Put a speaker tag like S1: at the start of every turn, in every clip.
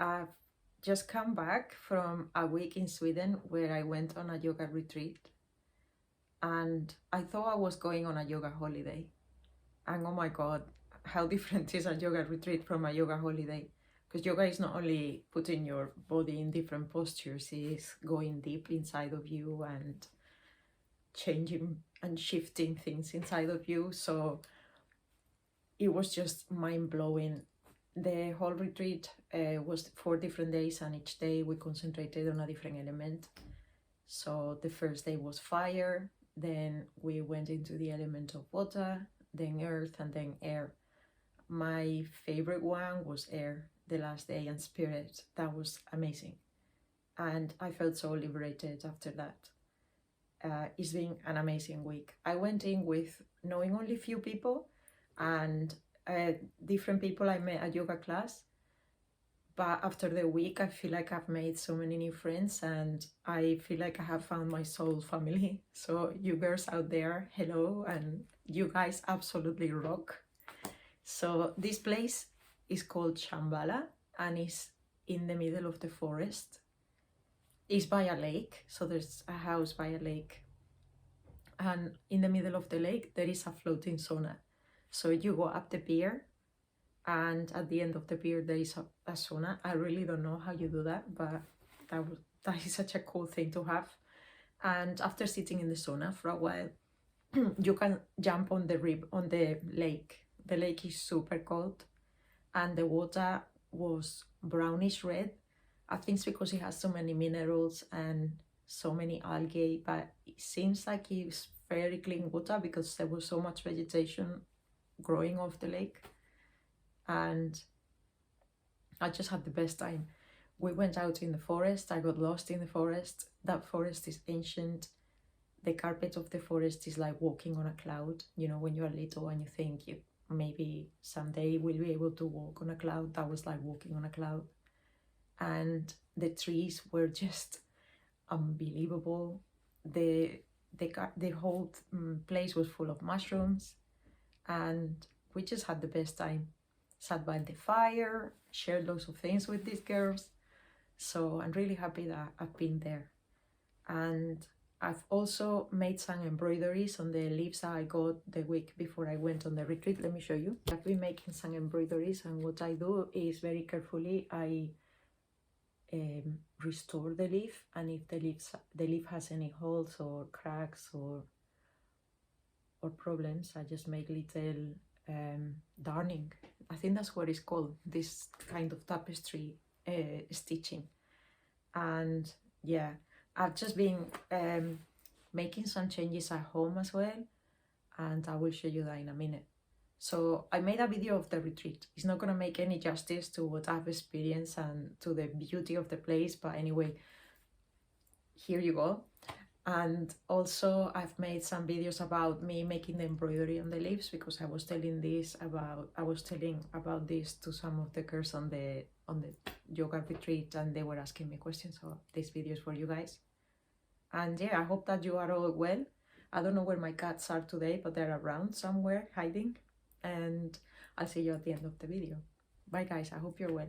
S1: I've just come back from a week in Sweden where I went on a yoga retreat, and I thought I was going on a yoga holiday. And oh my God, how different is a yoga retreat from a yoga holiday? Because yoga is not only putting your body in different postures, it's going deep inside of you and changing and shifting things inside of you. So it was just mind-blowing. The whole retreat was 4 different days, and each day we concentrated on a different element. So the first day was fire, then we went into the element of water, then earth, and then air. My favorite one was air, the last day, and spirit. That was amazing. And I felt so liberated after that. It's been an amazing week. I went in with knowing only few people, and different people I met at yoga class. But after the week, I feel like I've made so many new friends, and I feel like I have found my soul family. So you girls out there, hello, and you guys absolutely rock. So this place is called Shambala, and it's in the middle of the forest. It's by a lake, so there's a house by a lake. And in the middle of the lake, there is a floating sauna. So you go up the pier, and at the end of the pier, there is a sauna. I really don't know how you do that, but that is such a cool thing to have. And after sitting in the sauna for a while, you can jump on the lake. The lake is super cold, and the water was brownish red. I think it's because it has so many minerals and so many algae, but it seems like it's very clean water because there was so much vegetation growing off the lake. And I just had the best time. We went out in the forest. I got lost in the forest. That forest is ancient. The carpet of the forest is like walking on a cloud. You know, when you're little and you think you maybe someday we'll be able to walk on a cloud. That was like walking on a cloud. And the trees were just unbelievable. The whole place was full of mushrooms, and we just had the best time. Sat by the fire, shared lots of things with these girls. So I'm really happy that I've been there. And I've also made some embroideries on the leaves that I got the week before I went on the retreat. Let me show you. I've been making some embroideries, and what I do is very carefully I restore the leaf, and if the leaf has any holes or cracks or problems, I just make little darning. I think that's what it's called, this kind of tapestry stitching. And yeah, I've just been making some changes at home as well, and I will show you that in a minute. So I made a video of the retreat. It's not going to make any justice to what I've experienced and to the beauty of the place, but anyway, here you go. And also I've made some videos about me making the embroidery on the leaves, because I was telling about this to some of the girls on the yoga retreat, and they were asking me questions, so this video is for you guys. And yeah, I hope that you are all well. I don't know where my cats are today, but they're around somewhere hiding, and I'll see you at the end of the video. Bye guys, I hope you're well.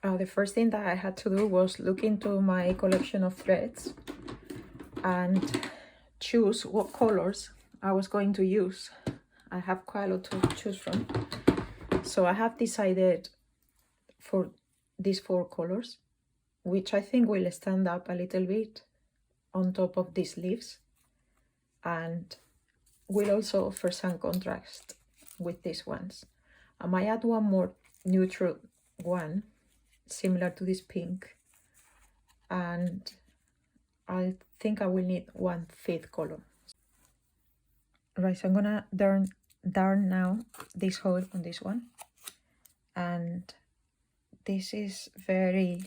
S1: The first thing that I had to do was look into my collection of threads and choose what colors I was going to use. I have quite a lot to choose from. So I have decided for these 4 colors, which I think will stand up a little bit on top of these leaves and will also offer some contrast with these ones. I might add one more neutral one similar to this pink, and I think I will need 1/5 color. Right, so I'm gonna darn now this hole on this one, and this is very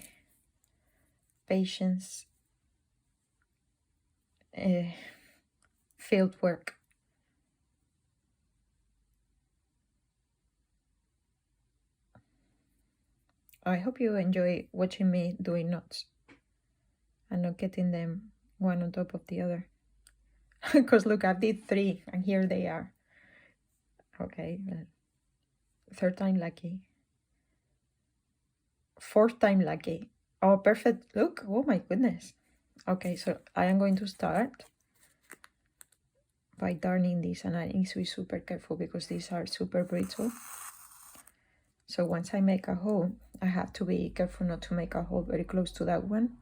S1: patience field work. I hope you enjoy watching me doing knots and not getting them one on top of the other. Because look, I did 3 and here they are. Okay, 3rd time lucky. 4th time lucky. Oh, perfect. Look, oh my goodness. Okay, so I am going to start by darning this, and I need to be super careful because these are super brittle. So once I make a hole, I have to be careful not to make a hole very close to that one,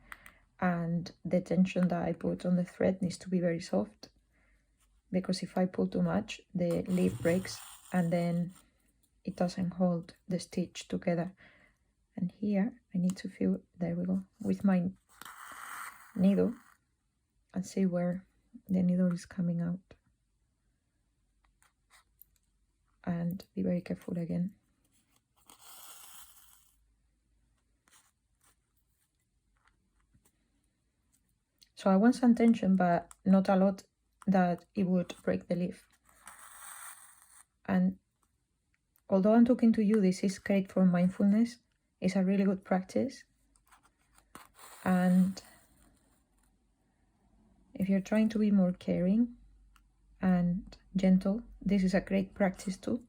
S1: and the tension that I put on the thread needs to be very soft, because if I pull too much, the leaf breaks and then it doesn't hold the stitch together. And here I need to feel, there we go, with my needle and see where the needle is coming out, and be very careful again. So I want some tension, but not a lot that it would break the leaf. And although I'm talking to you, this is great for mindfulness. It's a really good practice. And if you're trying to be more caring and gentle, this is a great practice too.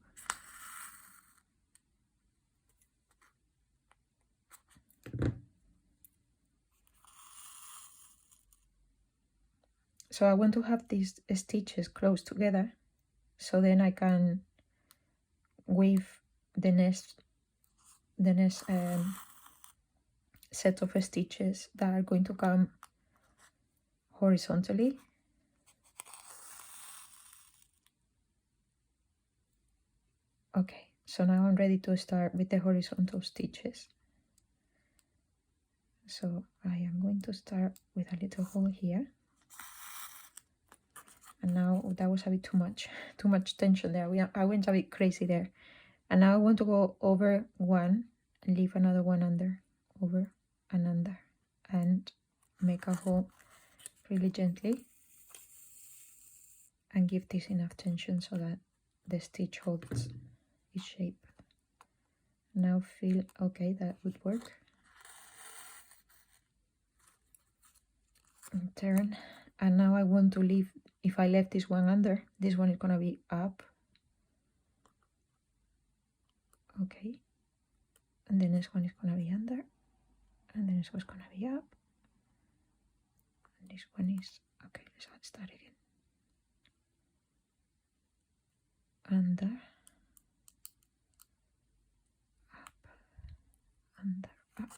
S1: So I want to have these stitches close together, so then I can weave the next set of stitches that are going to come horizontally. Okay, so now I'm ready to start with the horizontal stitches. So I am going to start with a little hole here. And now that was a bit too much tension there. I went a bit crazy there. And now I want to go over one and leave another one under, over and under, and make a hole really gently and give this enough tension so that the stitch holds its shape. Now feel okay, that would work. And turn, and now I want to leave, if I left this one under, this one is gonna be up. Okay, and the next one is gonna be under, and the next one's gonna be up, and this one is, okay, let's start again. Under, up, under, up.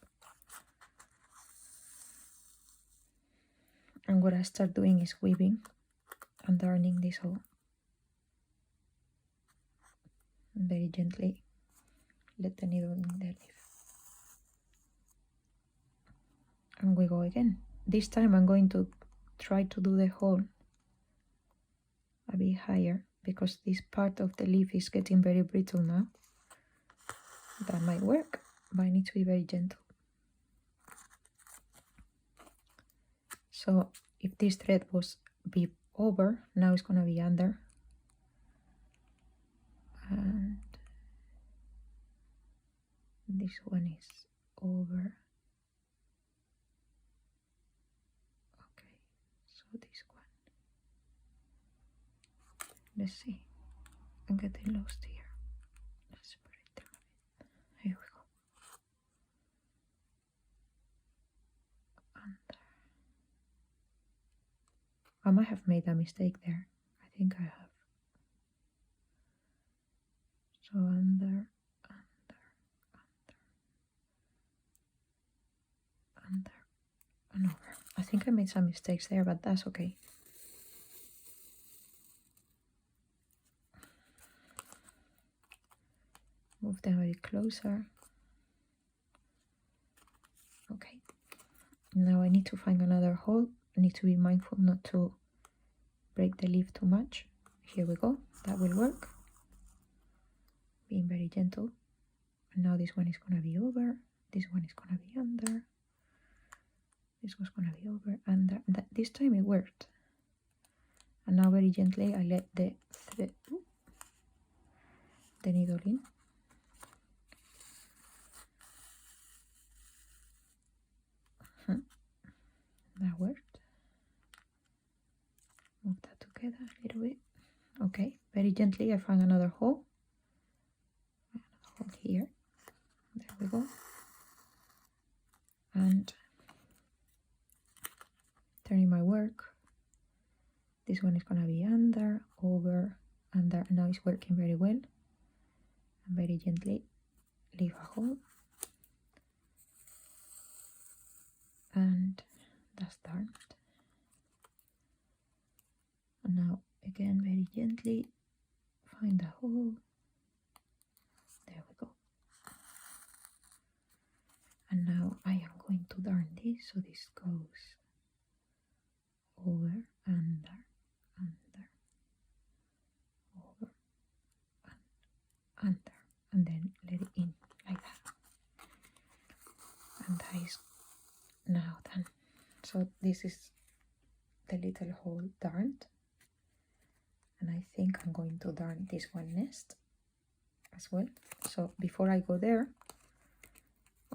S1: And what I start doing is weaving and darning this hole very gently. Let the needle in the leaf. And we go again. This time I'm going to try to do the hole a bit higher, because this part of the leaf is getting very brittle now. That might work, but I need to be very gentle. So if this thread was be over, now it's gonna be under. And this one is over. Okay, so this one. Let's see. I'm getting lost here. Let's separate them a bit. Here we go. I might have made a mistake there. I think I have. So under, and over. I think I made some mistakes there, but that's okay. Move them a bit closer. Okay. Now I need to find another hole. I need to be mindful not to break the leaf too much. Here we go. That will work. Being very gentle. And now this one is going to be over. This one is going to be under. This was going to be over, under. This time it worked. And now very gently I let the thread, the needle in. That worked. Move that together a little bit. Okay, very gently I find another hole. Another hole here. There we go. And turning my work. This one is going to be under, over, under, and now it's working very well. And very gently leave a hole. And that's darned. And now again very gently find a hole. There we go. And now I am going to darn this, so this goes over, under, over, under, and then let it in like that. And that is now done. So this is the little hole darned, and I think I'm going to darn this one next as well. So before I go there,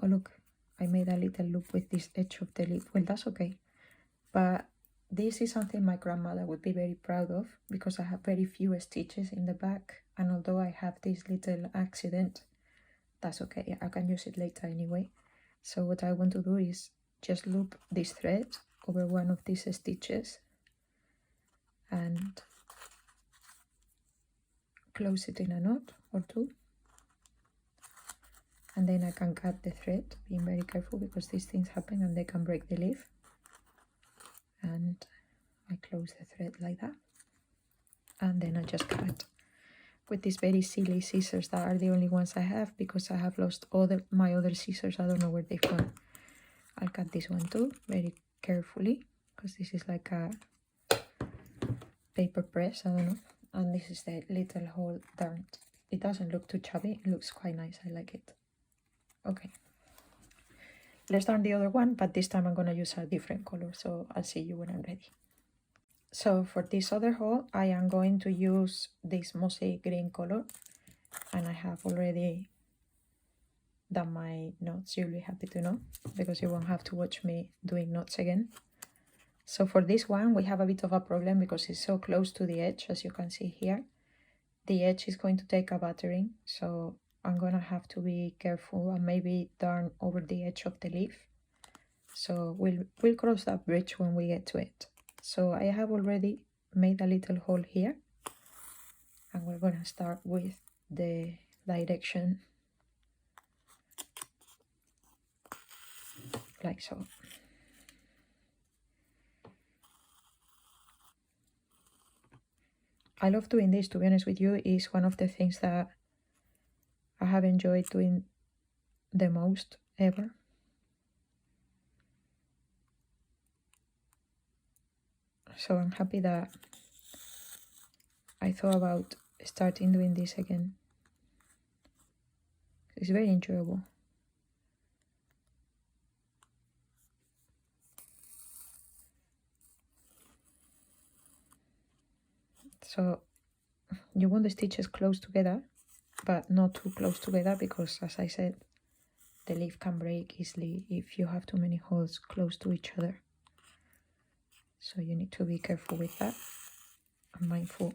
S1: oh look, I made a little loop with this edge of the leaf. Well, that's okay, but this is something my grandmother would be very proud of, because I have very few stitches in the back, and although I have this little accident, that's okay, I can use it later anyway. So what I want to do is just loop this thread over one of these stitches and close it in a knot or two, and then I can cut the thread, being very careful because these things happen and they can break the leaf. And I close the thread like that, and then I just cut with these very silly scissors that are the only ones I have, because I have lost all my other scissors. I don't know where they've gone. I'll cut this one too very carefully, because this is like a paper press, I don't know. And this is the little hole darned. It doesn't look too chubby, it looks quite nice, I like it. Okay, let's darn the other one, but this time I'm gonna use a different color, so I'll see you when I'm ready. So for this other hole, I am going to use this mossy green color, and I have already done my knots. You'll be happy to know, because you won't have to watch me doing knots again. So for this one, we have a bit of a problem because it's so close to the edge, as you can see here. The edge is going to take a battering, so I'm gonna have to be careful and maybe darn over the edge of the leaf. So we'll cross that bridge when we get to it. So I have already made a little hole here, and we're gonna start with the direction like so. I love doing this, to be honest with you. It's one of the things that I have enjoyed doing the most ever. So I'm happy that I thought about starting doing this again. It's very enjoyable. So you want the stitches close together, but not too close together, because as I said, the leaf can break easily if you have too many holes close to each other. So you need to be careful with that and mindful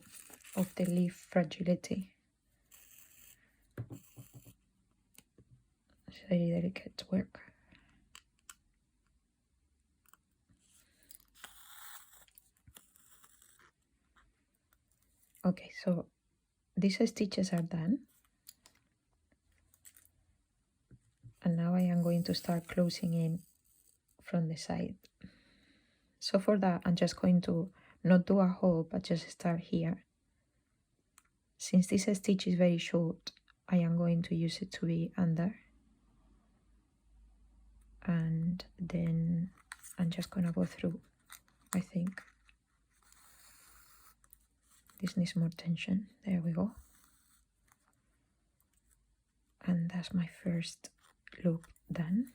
S1: of the leaf fragility. It's very delicate work. Okay, so these stitches are done. And now I am going to start closing in from the side. So for that, I'm just going to not do a hole, but just start here. Since this stitch is very short, I am going to use it to be under. And then I'm just gonna go through, I think. This needs more tension. There we go. And that's my first loop done.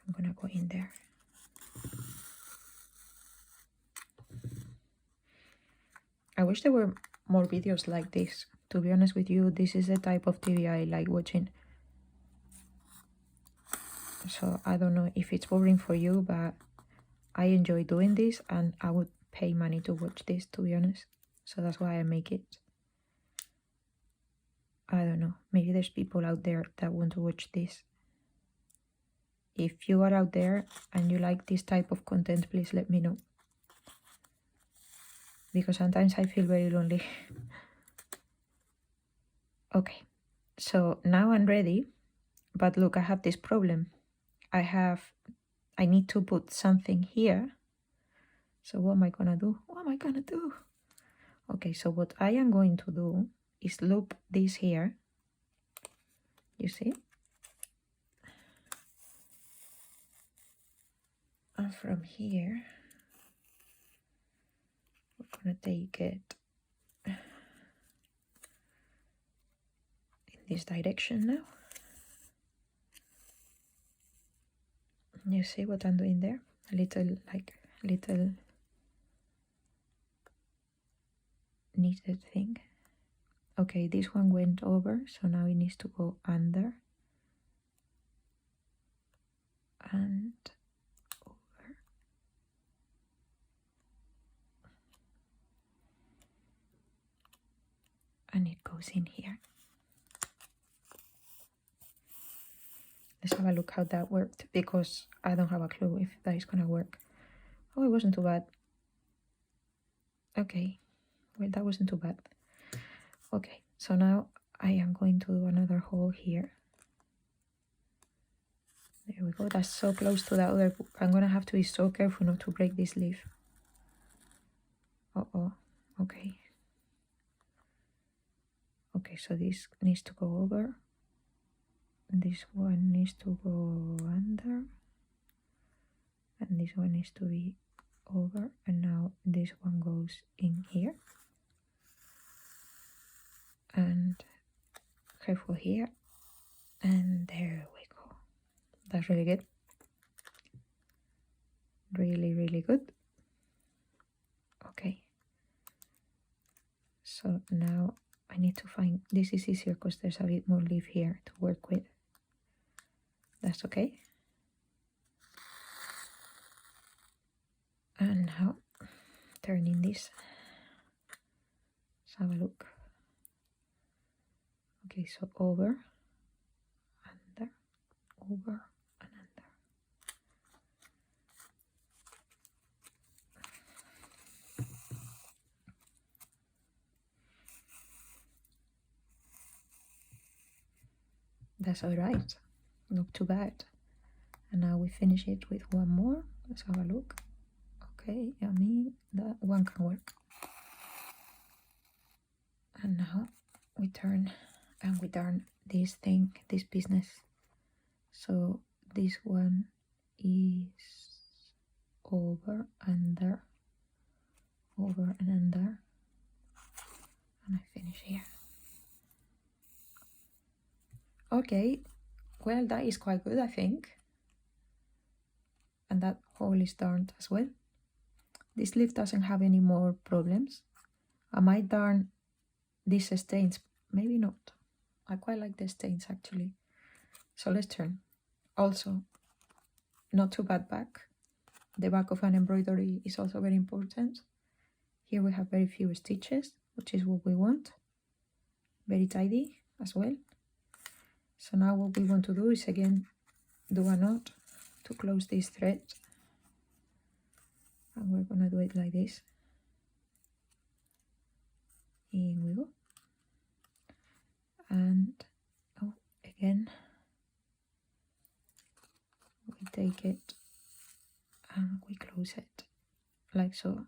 S1: I'm gonna go in there. I wish there were more videos like this. To be honest with you, this is the type of TV I like watching. So I don't know if it's boring for you, but I enjoy doing this and I would pay money to watch this, to be honest. So that's why I make it. I don't know, maybe there's people out there that want to watch this. If you are out there and you like this type of content, please let me know. Because sometimes I feel very lonely. Okay, so now I'm ready. But look, I have this problem. I need to put something here. So what am I gonna do? What am I gonna do? Okay, so what I am going to do is loop this here. You see? And from here, we're gonna take it in this direction now. You see what I'm doing there? A little knitted thing. Okay, this one went over, so now it needs to go under and over. And it goes in here. Let's have a look how that worked, because I don't have a clue if that is gonna work. Oh, it wasn't too bad. Okay, well, that wasn't too bad. Okay, so now I am going to do another hole here. There we go. That's so close to the other book. I'm gonna have to be so careful not to break this leaf. Uh-oh. Okay. Okay, so this needs to go over. This one needs to go under. And this one needs to be over. And now this one goes in here. And careful here. And there we go. That's really good. Really, really good. Okay. So now I need to find, this is easier because there's a bit more leaf here to work with. That's okay. And now turning this. Let's have a look. Okay, so over, under, over, and under. That's all right. Not too bad. And now we finish it with one more. Let's have a look. Okay, I mean, that one can work. And now we turn and we turn this thing, this business. So this one is over, under, over and under. And I finish here. Okay, well, that is quite good, I think. And that hole is darned as well. This leaf doesn't have any more problems. I might darn these stains, maybe not. I quite like the stains actually. So let's turn. Also, not too bad back. The back of an embroidery is also very important. Here we have very few stitches, which is what we want. Very tidy as well. So now what we want to do is again do a knot to close this thread. And we're gonna do it like this. In we go. And oh, again, we take it and we close it like so.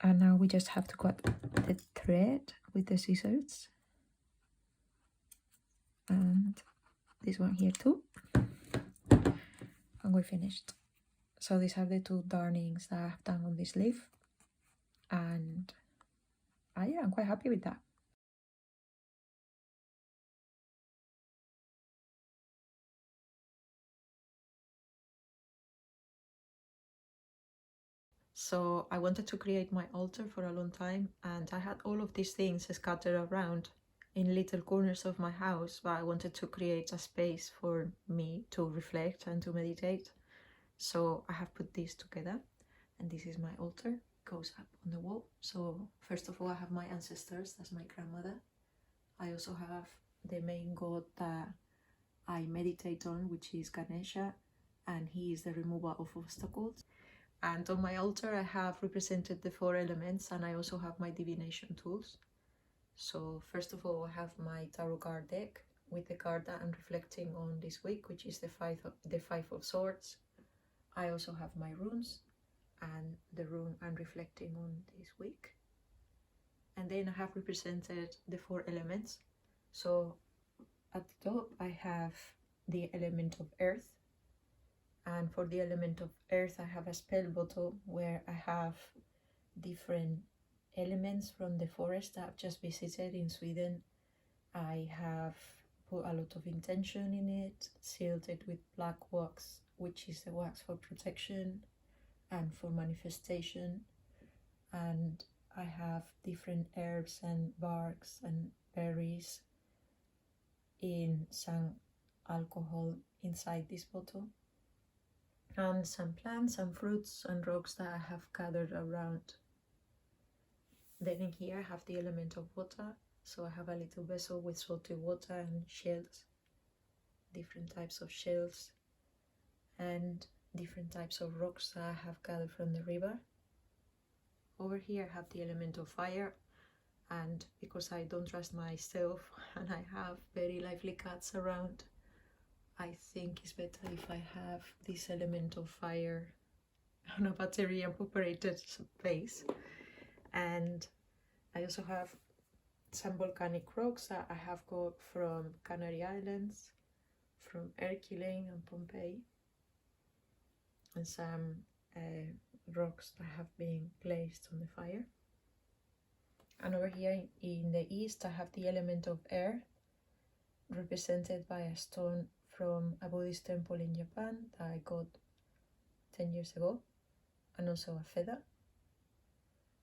S1: And now we just have to cut the thread with the scissors. And this one here too. And we're finished. So these are the two darnings that I've done on this leaf. And yeah, I'm quite happy with that. So I wanted to create my altar for a long time, and I had all of these things scattered around in little corners of my house, but I wanted to create a space for me to reflect and to meditate. So I have put this together, and this is my altar. It goes up on the wall. So first of all, I have my ancestors. That's my grandmother. I also have the main god that I meditate on, which is Ganesha, and he is the remover of obstacles. And on my altar I have represented the 4 elements, and I also have my divination tools. So first of all, I have my tarot card deck with the card that I'm reflecting on this week, which is the five of Swords. I also have my runes and the rune I'm reflecting on this week. And then I have represented the 4 elements. So at the top I have the element of earth, and for the element of earth I have a spell bottle where I have different elements from the forest that I've just visited in Sweden. I have put a lot of intention in it, sealed it with black wax, which is the wax for protection and for manifestation. And I have different herbs and barks and berries in some alcohol inside this bottle, and some plants and fruits and rocks that I have gathered around. Then in here I have the element of water, so I have a little vessel with salty water and shells, different types of shells, and different types of rocks that I have gathered from the river. Over here I have the element of fire, and because I don't trust myself and I have very lively cats around, I think it's better if I have this element of fire on a battery operated place. And I also have some volcanic rocks that I have got from Canary Islands, from Herculaneum and Pompeii, and some rocks that have been placed on the fire. And over here in the east I have the element of air, represented by a stone from a Buddhist temple in Japan that I got 10 years ago, and also a feather.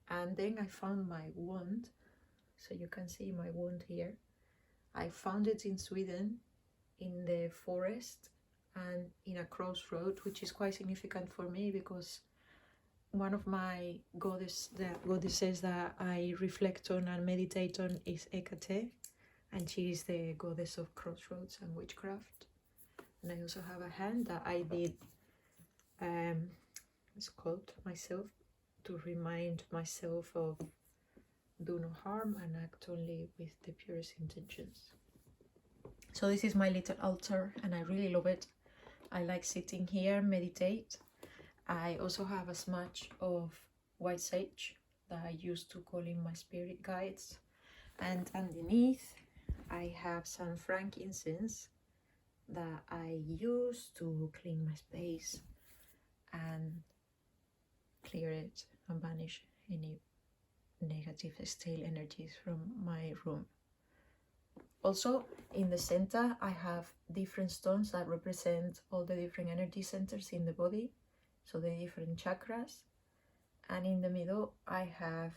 S1: And then I found my wand, so you can see my wand here. I found it in Sweden in the forest and in a crossroad, which is quite significant for me because one of my goddesses that I reflect on and meditate on is Hecate, and she is the goddess of crossroads and witchcraft. And I also have a hand that I did sculpt myself to remind myself of do no harm and act only with the purest intentions. So this is my little altar and I really love it. I like sitting here, meditate. I also have a smudge of whcih that I use to call in my spirit guides. And underneath I have some frankincense that I use to clean my space and clear it and banish any negative stale energies from my room. Also in the center I have different stones that represent all the different energy centers in the body, so the different chakras. And in the middle I have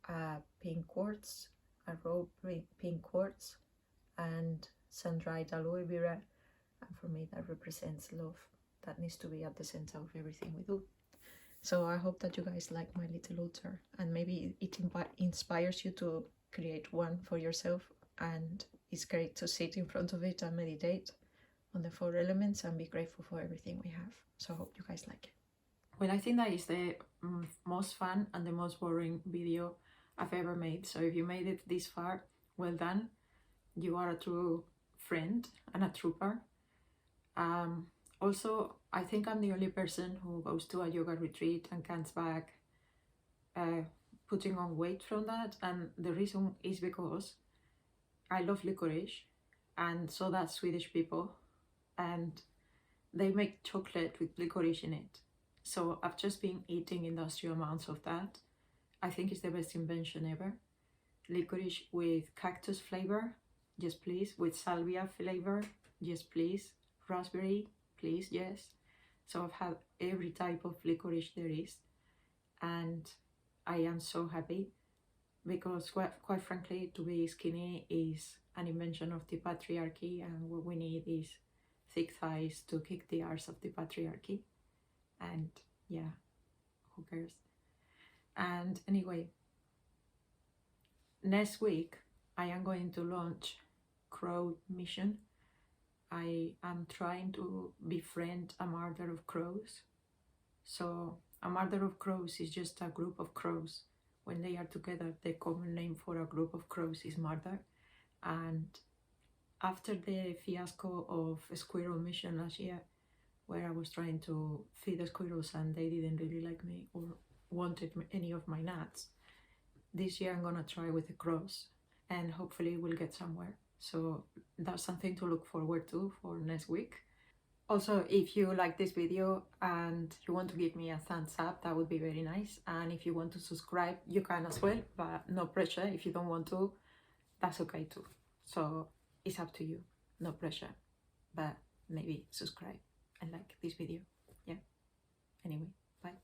S1: a pink quartz, a raw pink quartz, and sun-dried aloe vera, and for me that represents love. That needs to be at the center of everything we do. So I hope that you guys like my little altar, and maybe it inspires you to create one for yourself. And it's great to sit in front of it and meditate on the 4 elements and be grateful for everything we have. So I hope you guys like it. Well, I think that is the most fun and the most boring video I've ever made. So if you made it this far, well done. You are a true friend and a trooper. Also, I think I'm the only person who goes to a yoga retreat and comes back putting on weight from that. And the reason is because I love licorice, and so does Swedish people. And they make chocolate with licorice in it. So I've just been eating industrial amounts of that. I think it's the best invention ever. Licorice with cactus flavor, yes please. With salvia flavor, yes please. Raspberry, please, yes. So I've had every type of licorice there is, and I am so happy because quite frankly, to be skinny is an invention of the patriarchy, and what we need is thick thighs to kick the arse of the patriarchy. And yeah, who cares? And anyway, next week I am going to launch Crow Mission. I am trying to befriend a murder of crows. So a murder of crows is just a group of crows. When they are together, the common name for a group of crows is murder. And after the fiasco of Squirrel Mission last year, where I was trying to feed the squirrels and they didn't really like me or wanted any of my nuts, this year I'm gonna try with the crows, and hopefully we'll get somewhere. So that's something to look forward to for next week. Also, if you like this video and you want to give me a thumbs up, that would be very nice. And if you want to subscribe, you can as well, but no pressure. If you don't want to, that's okay too. So it's up to you, no pressure, but maybe subscribe and like this video. Yeah, anyway, bye.